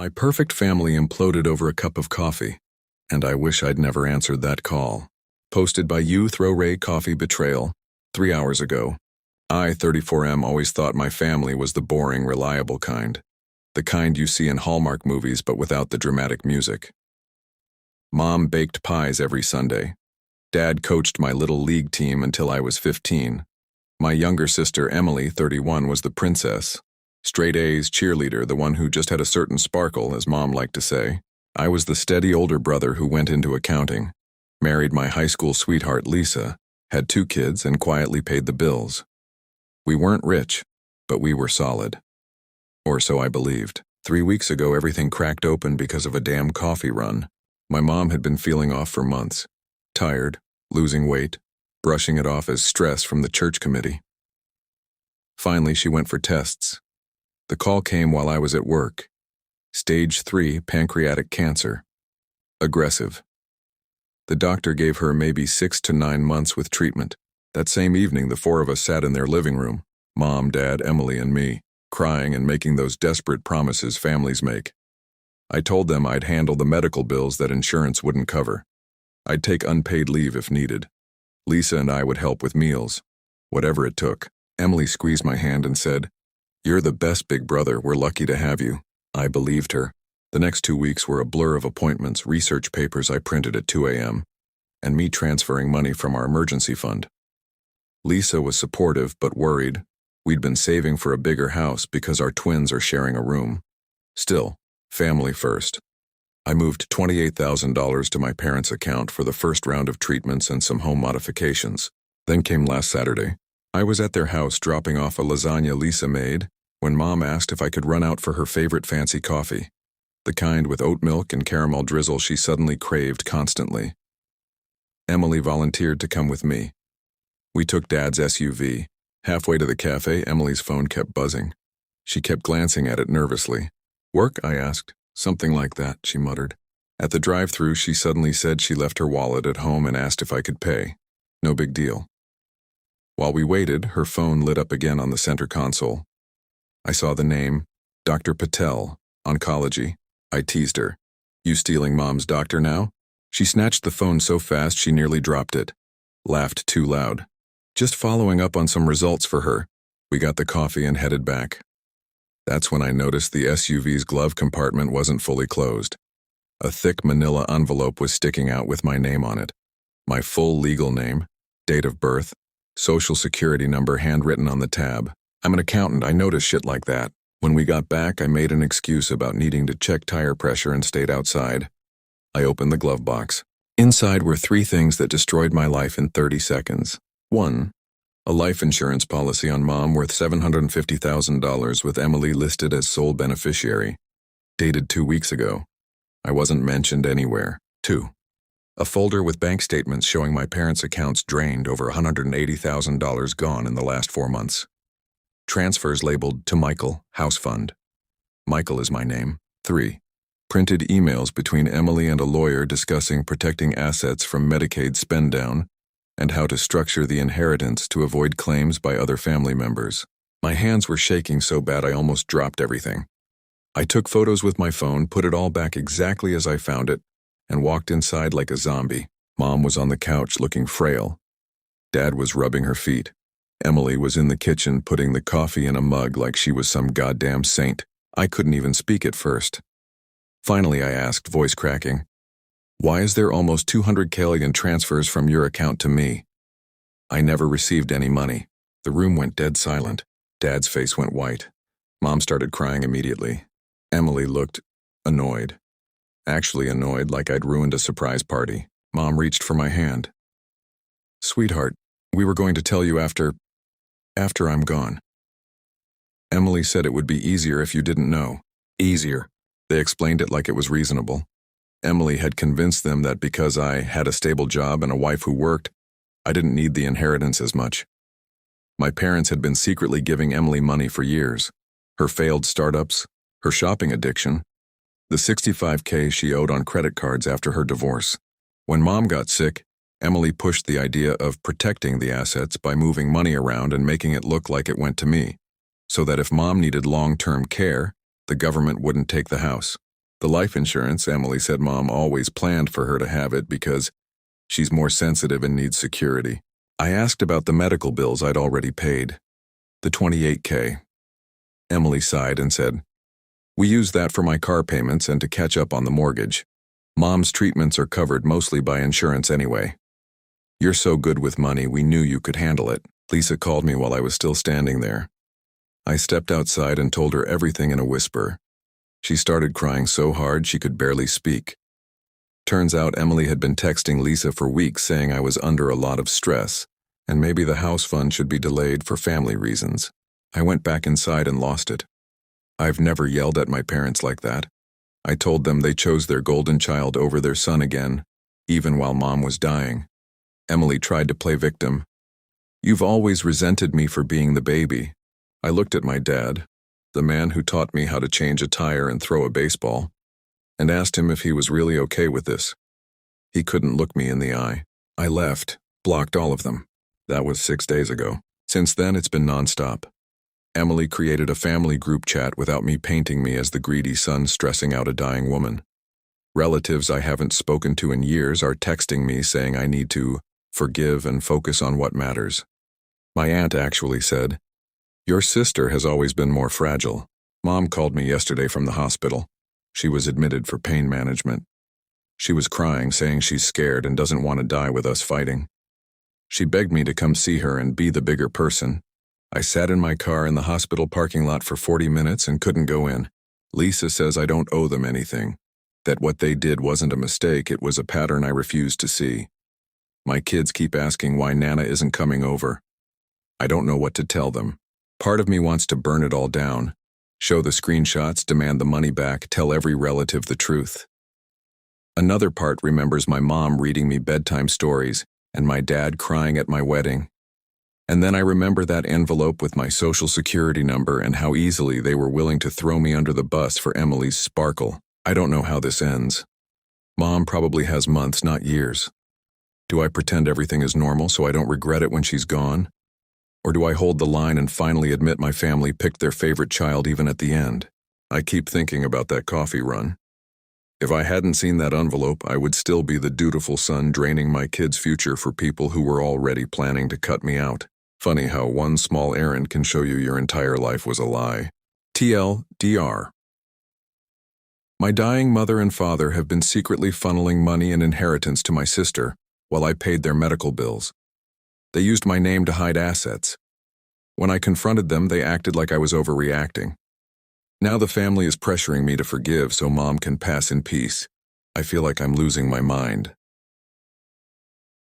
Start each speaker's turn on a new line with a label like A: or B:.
A: My perfect family imploded over a cup of coffee, and I wish I'd never answered that call. Posted by you, Throw Ray Coffee Betrayal, 3 hours ago. I, 34M, always thought my family was the boring, reliable kind. The kind you see in Hallmark movies but without the dramatic music. Mom baked pies every Sunday. Dad coached my little league team until I was 15. My younger sister, Emily, 31, was the princess. Straight A's cheerleader, the one who just had a certain sparkle, as Mom liked to say. I was the steady older brother who went into accounting, married my high school sweetheart, Lisa, had 2 kids, and quietly paid the bills. We weren't rich, but we were solid. Or so I believed. 3 weeks ago, everything cracked open because of a damn coffee run. My mom had been feeling off for months. Tired, losing weight, brushing it off as stress from the church committee. Finally, she went for tests. The call came while I was at work. Stage 3 pancreatic cancer. Aggressive. The doctor gave her maybe 6 to 9 months with treatment. That same evening, the 4 of us sat in their living room, Mom, Dad, Emily, and me, crying and making those desperate promises families make. I told them I'd handle the medical bills that insurance wouldn't cover. I'd take unpaid leave if needed. Lisa and I would help with meals. Whatever it took. Emily squeezed my hand and said, "You're the best, big brother. We're lucky to have you." I believed her. The next 2 weeks were a blur of appointments, research papers I printed at 2 a.m., and me transferring money from our emergency fund. Lisa was supportive but worried. We'd been saving for a bigger house because our twins are sharing a room. Still, family first. I moved $28,000 to my parents' account for the first round of treatments and some home modifications. Then came last Saturday. I was at their house dropping off a lasagna Lisa made when Mom asked if I could run out for her favorite fancy coffee, the kind with oat milk and caramel drizzle she suddenly craved constantly. Emily volunteered to come with me. We took Dad's SUV. Halfway to the cafe, Emily's phone kept buzzing. She kept glancing at it nervously. "Work?" I asked. "Something like that," she muttered. At the drive-thru, she suddenly said she left her wallet at home and asked if I could pay. No big deal. While we waited, her phone lit up again on the center console. I saw the name, Dr. Patel, Oncology. I teased her. "You stealing Mom's doctor now?" She snatched the phone so fast she nearly dropped it. Laughed too loud. "Just following up on some results for her." We got the coffee and headed back. That's when I noticed the SUV's glove compartment wasn't fully closed. A thick manila envelope was sticking out with my name on it. My full legal name, date of birth, social security number handwritten on the tab. I'm an accountant, I notice shit like that. When we got back, I made an excuse about needing to check tire pressure and stayed outside. I opened the glove box. Inside were 3 things that destroyed my life in 30 seconds. 1. A life insurance policy on Mom worth $750,000 with Emily listed as sole beneficiary. Dated 2 weeks ago. I wasn't mentioned anywhere. 2. A folder with bank statements showing my parents' accounts drained, over $180,000 gone in the last 4 months. Transfers labeled to Michael, House Fund. Michael is my name. 3. Printed emails between Emily and a lawyer discussing protecting assets from Medicaid spend down and how to structure the inheritance to avoid claims by other family members. My hands were shaking so bad I almost dropped everything. I took photos with my phone, put it all back exactly as I found it, and walked inside like a zombie. Mom was on the couch looking frail. Dad was rubbing her feet. Emily was in the kitchen putting the coffee in a mug like she was some goddamn saint. I couldn't even speak at first. Finally, I asked, voice cracking, "Why is there almost $200K in transfers from your account to me?" I never received any money. The room went dead silent. Dad's face went white. Mom started crying immediately. Emily looked annoyed. Actually annoyed, like I'd ruined a surprise party. Mom reached for my hand. "Sweetheart, we were going to tell you after I'm gone." Emily said it would be easier if you didn't know. Easier. They explained it like it was reasonable. Emily had convinced them that because I had a stable job and a wife who worked, I didn't need the inheritance as much. My parents had been secretly giving Emily money for years. Her failed startups, her shopping addiction, the $65K she owed on credit cards after her divorce. When Mom got sick, Emily pushed the idea of protecting the assets by moving money around and making it look like it went to me, so that if Mom needed long-term care, the government wouldn't take the house. The life insurance, Emily said Mom always planned for her to have it because she's more sensitive and needs security. I asked about the medical bills I'd already paid. The $28K. Emily sighed and said, "We use that for my car payments and to catch up on the mortgage. Mom's treatments are covered mostly by insurance anyway. You're so good with money, we knew you could handle it." Lisa called me while I was still standing there. I stepped outside and told her everything in a whisper. She started crying so hard she could barely speak. Turns out Emily had been texting Lisa for weeks saying I was under a lot of stress, and maybe the house fund should be delayed for family reasons. I went back inside and lost it. I've never yelled at my parents like that. I told them they chose their golden child over their son again, even while Mom was dying. Emily tried to play victim. "You've always resented me for being the baby." I looked at my dad, the man who taught me how to change a tire and throw a baseball, and asked him if he was really okay with this. He couldn't look me in the eye. I left, blocked all of them. That was 6 days ago. Since then, it's been nonstop. Emily created a family group chat without me painting me as the greedy son stressing out a dying woman. Relatives I haven't spoken to in years are texting me saying I need to forgive and focus on what matters. My aunt actually said, "Your sister has always been more fragile." Mom called me yesterday from the hospital. She was admitted for pain management. She was crying, saying she's scared and doesn't want to die with us fighting. She begged me to come see her and be the bigger person. I sat in my car in the hospital parking lot for 40 minutes and couldn't go in. Lisa says I don't owe them anything, that what they did wasn't a mistake, it was a pattern I refused to see. My kids keep asking why Nana isn't coming over. I don't know what to tell them. Part of me wants to burn it all down, show the screenshots, demand the money back, tell every relative the truth. Another part remembers my mom reading me bedtime stories and my dad crying at my wedding. And then I remember that envelope with my social security number and how easily they were willing to throw me under the bus for Emily's sparkle. I don't know how this ends. Mom probably has months, not years. Do I pretend everything is normal so I don't regret it when she's gone? Or do I hold the line and finally admit my family picked their favorite child even at the end? I keep thinking about that coffee run. If I hadn't seen that envelope, I would still be the dutiful son draining my kids' future for people who were already planning to cut me out. Funny how one small errand can show you your entire life was a lie. TLDR. My dying mother and father have been secretly funneling money and inheritance to my sister while I paid their medical bills. They used my name to hide assets. When I confronted them, they acted like I was overreacting. Now the family is pressuring me to forgive so Mom can pass in peace. I feel like I'm losing my mind.